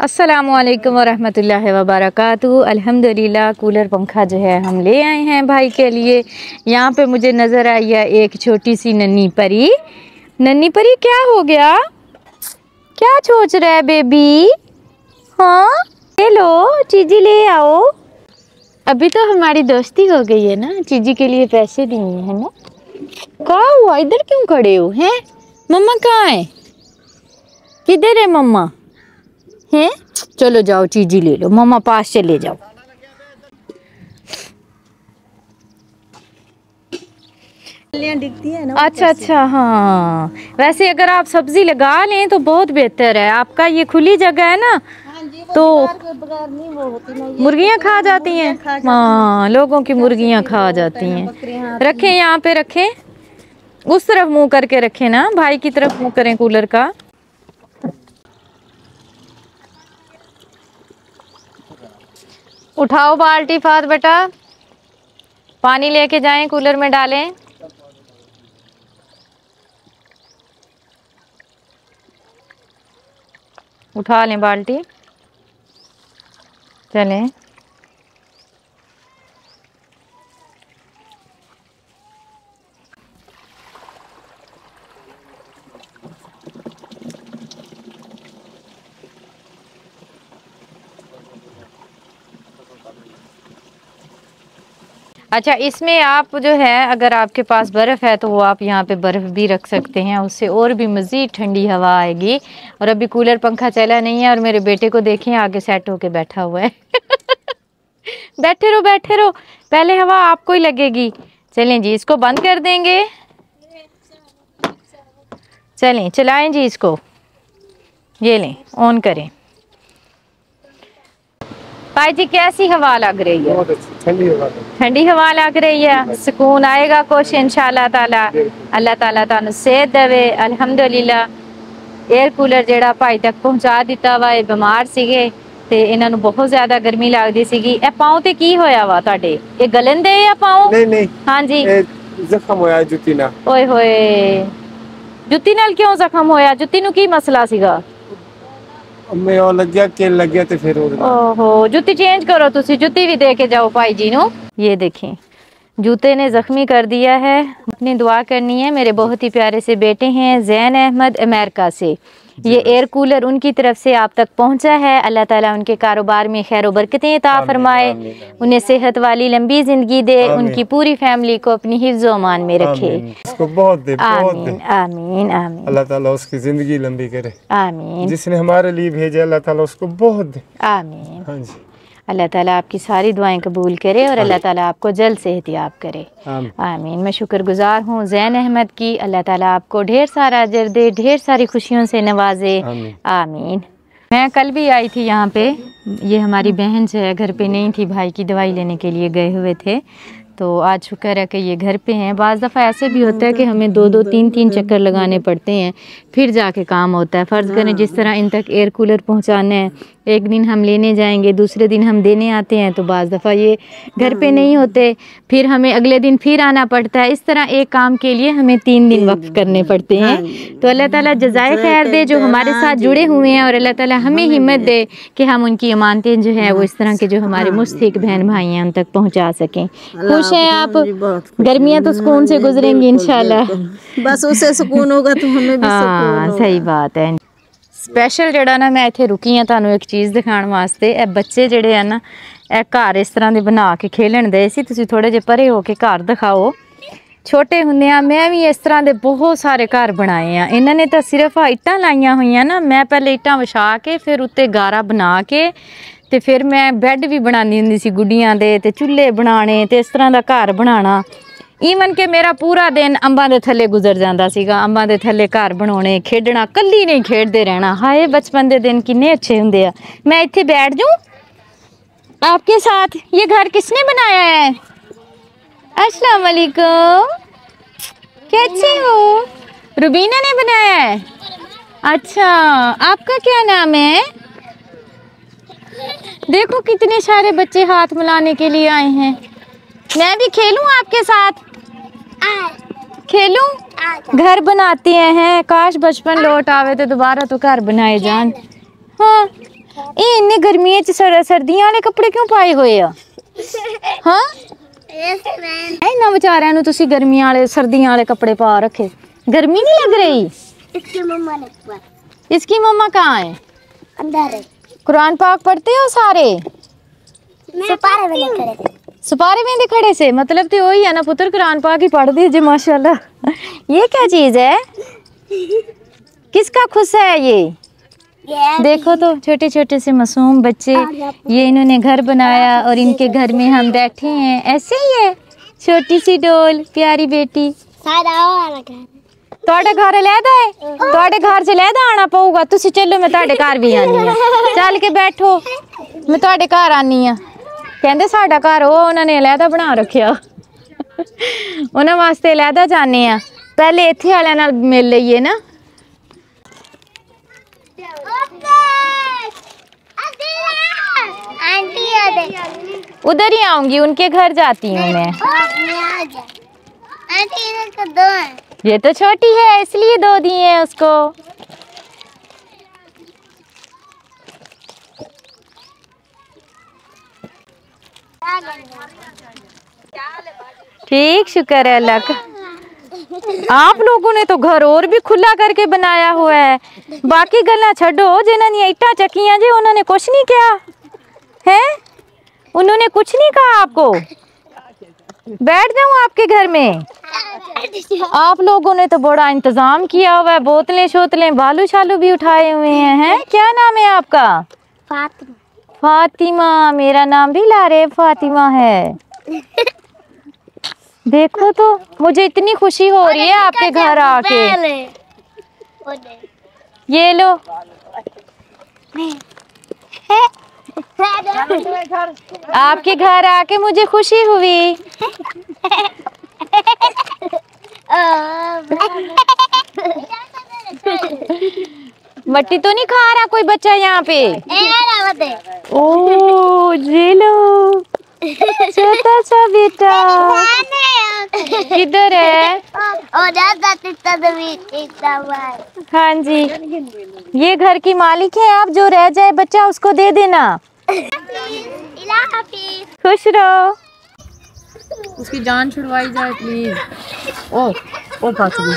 अस्सलामुअलैकुम वरहमतुल्लाहि वबरकातुहू। अल्हम्दुलिल्लाह कूलर पंखा जो है हम ले आए हैं भाई के लिए। यहाँ पे मुझे नज़र आई है एक छोटी सी नन्ही परी। नन्ही परी क्या हो गया, क्या सोच रहा है बेबी? हाँ ले लो, चीजी ले आओ। अभी तो हमारी दोस्ती हो गई है ना, चीजी के लिए पैसे दिए हैं ना। क्या हुआ, इधर क्यों खड़े हो हैं? मम्मा कहाँ है, किधर है मम्मा? हैं? चलो जाओ चीजी ले लो, मम्मा पास चले जाओ। दिखती है ना। अच्छा अच्छा, हाँ वैसे अगर आप सब्जी लगा लें तो बहुत बेहतर है। आपका ये खुली जगह है ना, तो मुर्गियाँ खा जाती हैं। हाँ लोगों की मुर्गियाँ खा जाती हैं। रखें यहाँ पे, रखें उस तरफ मुंह करके रखें ना, भाई की तरफ मुंह करें कूलर का। उठाओ बाल्टी फात बेटा, पानी लेके जाएं, कूलर में डालें। उठा लें बाल्टी, चलें। अच्छा, इसमें आप जो है अगर आपके पास बर्फ़ है तो वो आप यहाँ पे बर्फ़ भी रख सकते हैं, उससे और भी मज़ीद ठंडी हवा आएगी। और अभी कूलर पंखा चला नहीं है और मेरे बेटे को देखें आगे सेट होके बैठा हुआ है। बैठे रहो बैठे रहो, पहले हवा आपको ही लगेगी। चलें जी, इसको बंद कर देंगे। चलें चलाएं जी इसको, ये लें ऑन करें। भाई जी कैसी हवा लग रही है? ठंडी हवा लग रही है, सुकून आएगा कुछ इंशाअल्लाह ताला। अल्लाह ताला तानू सेहत देवे। अल्हम्दुलिल्लाह एयर कूलर जेड़ा भाई तक पहुंचा दिता वा। बीमार सीगे ते इन्हां नू बहुत ज्यादा गर्मी लगदी सीगी। ए पाँव ते की होया वा तुहाडे? ए गलन दे या पाँव? नहीं नहीं, हाँ जी जख्म होया जुत्ती नाल। ओए होए, जुत्ती नाल क्यों जख्म होया? जुत्ती नू की मसला सीगा? मैं ओ लग्या के लग्या ते फिर ओहो, जुत्ती चेंज करो, तुसी जुत्ती भी दे के जाओ भाई जी नू। ये देखें जूते ने जख्मी कर दिया है। अपनी दुआ करनी है। मेरे बहुत ही प्यारे से बेटे हैं जैन अहमद अमेरिका से, ये एयर कूलर उनकी तरफ से आप तक पहुंचा है। अल्लाह ताला उनके कारोबार में खैर बरकतें अता फरमाए, उन्हें सेहत वाली लंबी जिंदगी दे, उनकी पूरी फैमिली को अपनी हिफ्ज़ व अमान में रखे। उसको बहुत दे, आमीन आमीन आमीन। अल्लाह ताला उसकी जिंदगी लंबी करे। आमीन। जिसने हमारे लिए भेजा अल्लाह ताला उसको बहुत दे। आमीन। हाँ जी, अल्लाह ताला आपकी सारी दुआएं कबूल करे और अल्लाह ताला आपको जल्द सेहतियाब करे। आमीन। मैं शुक्रगुजार हूँ जैन अहमद की। अल्लाह ताला आपको ढेर सारा अजर दे, ढेर सारी खुशियों से नवाजे। आमीन। मैं कल भी आई थी यहाँ पे, ये हमारी बहन जो है घर पे नहीं थी, भाई की दवाई लेने के लिए गए हुए थे, तो आज शुक्र है कि ये घर पे हैं। बाज़ दफ़ा ऐसे भी होता है कि हमें दो दो तीन तीन चक्कर लगाने पड़ते हैं फिर जाके काम होता है। फ़र्ज़ करें जिस तरह इन तक एयर कूलर पहुंचाना है, एक दिन हम लेने जाएंगे, दूसरे दिन हम देने आते हैं, तो बाज़ दफ़ा ये घर पे नहीं होते, फिर हमें अगले दिन फिर आना पड़ता है। इस तरह एक काम के लिए हमें 3 दिन वक्फ करने पड़ते हैं। तो अल्लाह ताला जज़ाए खैर दे जो हमारे साथ जुड़े हुए हैं, और अल्लाह ताला हमें हिम्मत दे कि हम उनकी अमानतें जो है वो इस तरह के जो हमारे मुस्तहिक बहन भाई हैं उन तक पहुँचा सकें। खुश हैं आप? गर्मियाँ तो सुकून से गुजरेंगी इंशाल्लाह। बस उससे सुकून होगा तो हमें भी सुकून होगा। सही बात है। स्पैशल जड़ा ना मैं इत्थे रुकी हाँ तुहानू एक चीज़ दिखाने वास्ते। ए बच्चे जड़े है ना, ए घर इस तरह के बना के खेलन दे सी। तुसीं थोड़े जे परे हो के घर दिखाओ। छोटे हुंदे मैं भी इस तरह के बहुत सारे घर बनाए हैं। इन्होंने तो सिर्फ इट्टां लाइया हुई ना, मैं पहले इट्टां विछा के फिर उत्ते गारा बना के ते फिर मैं बैड भी बनानी हुंदी सी गुड्डियां दे, ते चूल्हे बनाने, ते इस तरह का घर बनाना। ईवन के मेरा पूरा दिन अंबां दे थल्ले गुजर जाता सीगा। अंबां दे थल्ले घर बनाने, खेडना, कल्ली नहीं खेडते रहना। हाय बचपन के दिन किन्ने अच्छे हुंदे आ। मैं इत्थे बैठ जाऊं आपके साथ? ये घर किसने बनाया है? अस्सलाम वालेकुम, कैसे हो? रुबीना ने बनाया है? अच्छा, आपका क्या नाम है? देखो कितने सारे बच्चे हाथ मिलाने के लिए आए हैं। मैं भी खेलूं आपके साथ? खेलूं? घर बनाते हैं, काश बचपन लौट आवे तो दोबारा तो घर बनाए जान। हाँ ਇਹ ਇੰਨੇ ਗਰਮੀਆਂ ਚ ਸਰਦੀਆਂ ਵਾਲੇ ਕੱਪੜੇ ਕਿਉਂ ਪਾਏ ਹੋਏ ਆ? ਹਾਂ ਇਹਨਾਂ ਵਿਚਾਰਿਆਂ ਨੂੰ ਤੁਸੀਂ ਗਰਮੀਆਂ ਵਾਲੇ सर्दियां वाले कपड़े पा रखे, गर्मी नहीं लग रही? इसकी मम्मा कहाँ है? अंदर है। कुरान पाक पढ़ते हो सारे? सुपारे में खड़े से मतलब तो वही है ना पुत्र, कुरान पाक ही पढ़ दीजिए माशाल्लाह। ये क्या चीज है? किसका खुश है ये? देखो तो छोटे छोटे से मासूम बच्चे, ये इन्होंने घर बनाया और इनके घर में हम बैठे हैं। ऐसे ही है छोटी सी डोल, प्यारी बेटी। ਤੁਹਾਡਾ ਘਰ ਲੈਦਾ ਹੈ, ਤੁਹਾਡੇ ਘਰ 'ਚ ਲੈਦਾ ਆਣਾ ਪਊਗਾ। ਤੁਸੀਂ ਚੱਲੋ, ਮੈਂ ਤੁਹਾਡੇ ਘਰ ਵੀ ਆਨੀ ਆ। ਚੱਲ ਕੇ ਬੈਠੋ, ਮੈਂ ਤੁਹਾਡੇ ਘਰ ਆਨੀ ਆ। ਕਹਿੰਦੇ ਸਾਡਾ ਘਰ ਉਹਨਾਂ ਨੇ ਲੈਦਾ ਬਣਾ ਰੱਖਿਆ, ਉਹਨਾਂ ਵਾਸਤੇ ਲੈਦਾ ਜਾਣੇ ਆ। ਪਹਿਲੇ ਇੱਥੇ ਵਾਲਿਆਂ ਨਾਲ ਮਿਲ ਲਈਏ ਨਾ। उधर ही आऊंगी, उनके घर जाती हूँ मैं। ये तो छोटी है इसलिए 2 दिए हैं उसको। ठीक, शुक्र है अल्लाह का। आप लोगों ने तो घर और भी खुला करके बनाया हुआ है। बाकी गल्ला छड़ो, जिन्होंने ईटा चकियां जी उन्होंने कुछ नहीं किया है, उन्होंने कुछ नहीं कहा आपको। बैठ जाऊं आपके घर में? आप लोगों ने तो बड़ा इंतजाम किया हुआ है, बोतलें शोतलें बालू शालू भी उठाए हुए हैं। क्या नाम है आपका? फातिमा। फातिमा, मेरा नाम भी लारे फातिमा है। देखो तो मुझे इतनी खुशी हो रही है आपके घर आके। ये लो। आपके घर आके मुझे खुशी हुई। मट्टी तो नहीं खा रहा कोई बच्चा यहाँ पे? ओ जी लो, छोटा सा बेटा किधर है? हाँ जी, ये घर की मालिक है आप, जो रह जाए बच्चा उसको दे देना। खुश रहो। उसकी जान छुड़वाई जाए प्लीज। ओ पागल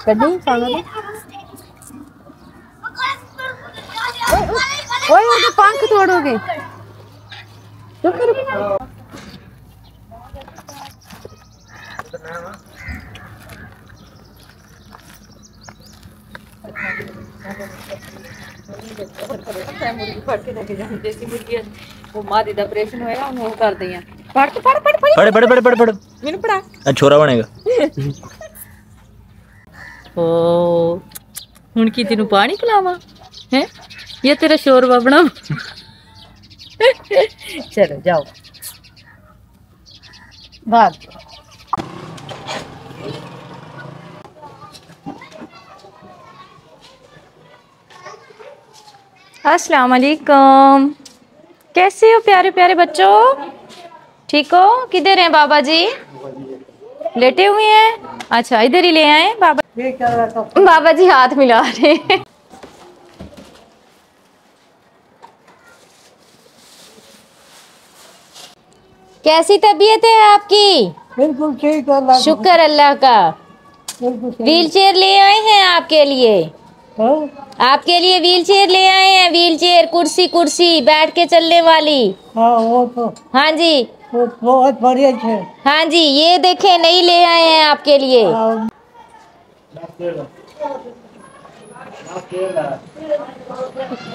कड्डी पागल। ओए तो पंख तोड़ोगे। ऑपरेशन होएगा कर दिया। पढ़ पढ़ पढ़ पढ़ पढ़ पढ़ पढ़ मैंने पढ़ा छोरा बनेगा। ओ हुन की तेनू पानी पिलावा है या तेरा शोरबा बना? चलो जाओ भाग। अस्सलाम वालेकुम, कैसे हो प्यारे प्यारे बच्चों? ठीक हो? किधर हैं बाबा जी? लेटे हुए हैं? अच्छा इधर ही ले आए बाबा। बाबा जी हाथ मिला रहे हैं। कैसी तबीयत है आपकी? बिल्कुल ठीक है, शुक्र अल्लाह का। व्हील चेयर ले आए हैं आपके लिए। आपके लिए व्हील चेयर ले आए हैं, व्हील चेयर, कुर्सी कुर्सी बैठ के चलने वाली। हाँ वो तो हाँ जी बहुत बढ़िया है। हाँ जी, ये देखें नई ले आए हैं आपके लिए।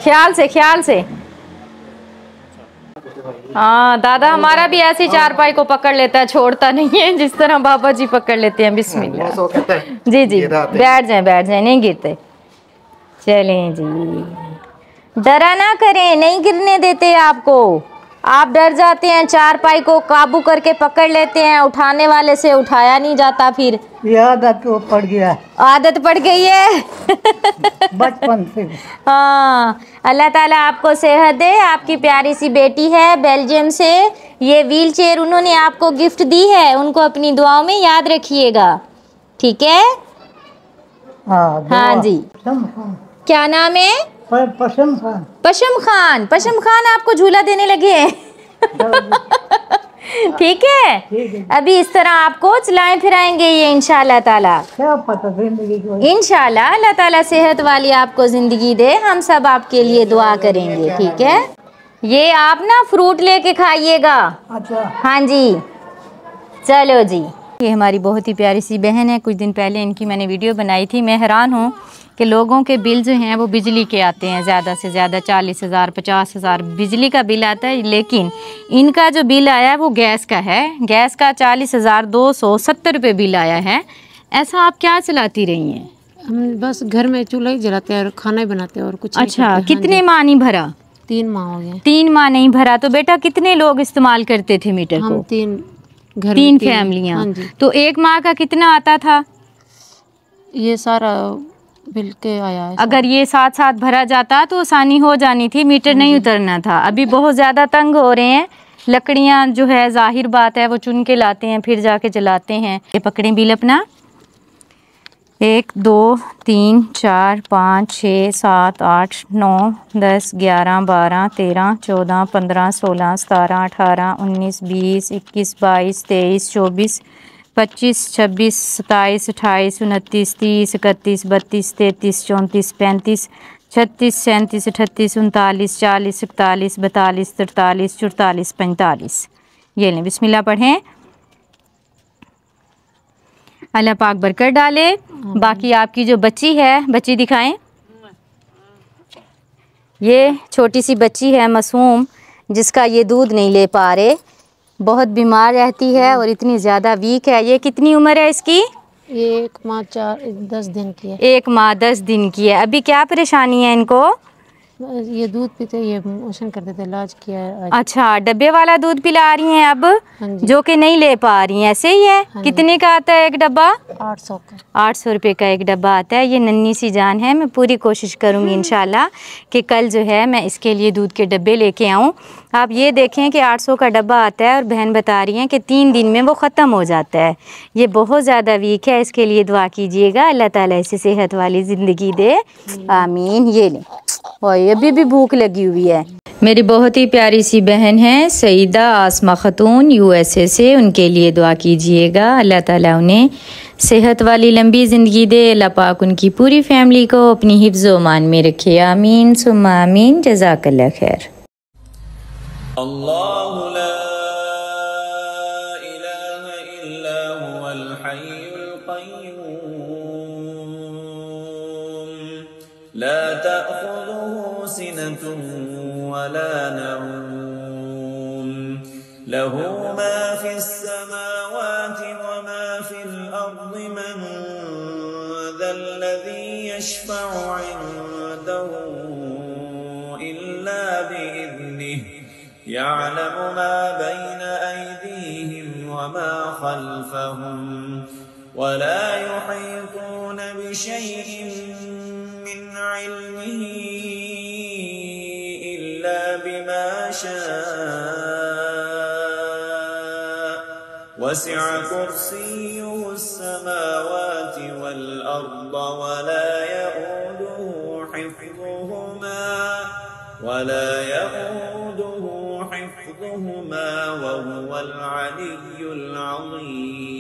ख्याल से। हाँ दादा हमारा भी ऐसे चारपाई को पकड़ लेता है, छोड़ता नहीं है, जिस तरह बाबा जी पकड़ लेते हैं। बिस्मिल्लाह। जी जी बैठ जाए, नहीं गिरते। चलें जी, डरा ना करें, नहीं गिरने देते आपको। आप डर जाते हैं, चारपाई को काबू करके पकड़ लेते हैं, उठाने वाले से उठाया नहीं जाता। फिर आदत पड़ गया, आदत पड़ गई है बचपन से। हाँ, अल्लाह ताला आपको सेहत दे। आपकी प्यारी सी बेटी है बेल्जियम से, ये व्हील चेयर उन्होंने आपको गिफ्ट दी है, उनको अपनी दुआओं में याद रखिएगा, ठीक है? हाँ जी। क्या नाम है? पशम खान। पशम खान, पशम खान आपको झूला देने लगे हैं। ठीक है, अभी इस तरह आपको चलाएं फिराएंगे ये इंशाल्लाह ताला। क्या पता जिंदगी को। इंशाल्लाह अल्लाह ताला सेहत वाली आपको जिंदगी दे, हम सब आपके लिए दुआ करेंगे। ठीक है, ये आप ना फ्रूट लेके खाइएगा। अच्छा। हाँ जी, चलो जी। ये हमारी बहुत ही प्यारी सी बहन है, कुछ दिन पहले इनकी मैंने वीडियो बनाई थी। मैं हैरान हूँ कि लोगों के बिल जो हैं वो बिजली के आते हैं, ज़्यादा से ज़्यादा 40,000 50,000 बिजली का बिल आता है, लेकिन इनका जो बिल आया है वो गैस का है। गैस का 40,270 रुपये बिल आया है। ऐसा आप क्या चलाती रही हैं? हम बस घर में चूल्हा ही जलाते हैं और खाना ही बनाते हैं और कुछ नहीं अच्छा, करते। कितने माह नहीं भरा? 3 माह हो गए। 3 माह नहीं भरा तो बेटा कितने लोग इस्तेमाल करते थे मीटर हम को? 3 फैमिलियाँ। हाँ जी। तो एक माह का कितना आता था? ये सारा बिल के आया है। अगर ये साथ साथ भरा जाता तो आसानी हो जानी थी, मीटर नहीं उतरना था। अभी बहुत ज़्यादा तंग हो रहे हैं। लकड़ियाँ जो है जाहिर बात है वो चुन के लाते हैं, फिर जाके जलाते हैं। ये पकड़ें बिल अपना। 1 2 3 4 5 6 7 8 9 10 11 12 13 14 15 16 17 18 19 20 21 22 23 24 25 26 27 28 29 30 31 32 33 34 35 36 37 38 39 40 41 42 43 44 45। ये लें, बिस्मिल्लाह पढ़ें। अल्लाह पाक बरकत डाले। बाकी आपकी जो बच्ची है, बच्ची दिखाएं। ये छोटी सी बच्ची है मासूम, जिसका ये दूध नहीं ले पा रहे, बहुत बीमार रहती है और इतनी ज़्यादा वीक है। ये कितनी उम्र है इसकी? ये 1 माह 10 दिन की है। 1 माह 10 दिन की है। अभी क्या परेशानी है इनको? ये दूध पीते, ये मोशन करते थे, इलाज किया है आज। अच्छा, डब्बे वाला दूध पिला रही हैं अब? हाँ जी। जो कि नहीं ले पा रही हैं, ऐसे ही है? हाँ कितने का आता है एक डब्बा? 800 का। 800 रुपये का एक डब्बा आता है। ये नन्ही सी जान है, मैं पूरी कोशिश करूँगी इंशाल्लाह कि कल जो है मैं इसके लिए दूध के डब्बे लेके आऊँ। आप ये देखें कि 800 का डब्बा आता है और बहन बता रही हैं कि 3 दिन में वो ख़त्म हो जाता है। ये बहुत ज़्यादा वीक है, इसके लिए दुआ कीजिएगा, अल्लाह ताला इसे सेहत वाली ज़िंदगी दे, आमीन। ये लें, और अभी भी भूख लगी हुई है। मेरी बहुत ही प्यारी सी बहन है सईदा आसमा खतून, USA से। उनके लिए दुआ कीजिएगा, अल्लाह ताला उन्हें सेहत वाली लंबी ज़िंदगी दे। अल्लाह पाक उनकी पूरी फैमिली को अपनी हिफ्ज़ मान में रखे, आमीन सुम्मा आमीन। जज़ाकल्लाह खैर। अल्लाहु ला इलाहा इल्ला हुवल हय्युल क़य्यूम ला तअख़ुज़ुहु सिनतुन वला नऊम लहू मा फ़िस समावाति व मा फ़िल अर्ज़ि मन ज़ल्लज़ी यशफ़अु इन्दहु इल्ला बिइज़्निहि यअलमु मा बैन अयदीहिम व मा खल्फहुम वला युहीतून बिशैइन मिन इल्मिही इल्ला बिमा शाअ वसिअ कुर्सियुहु अस्समावाति वल अर्ज़ वला यऊदुहु हिफ्ज़ुहुमा वहुवल अलिय्युल अज़ीम।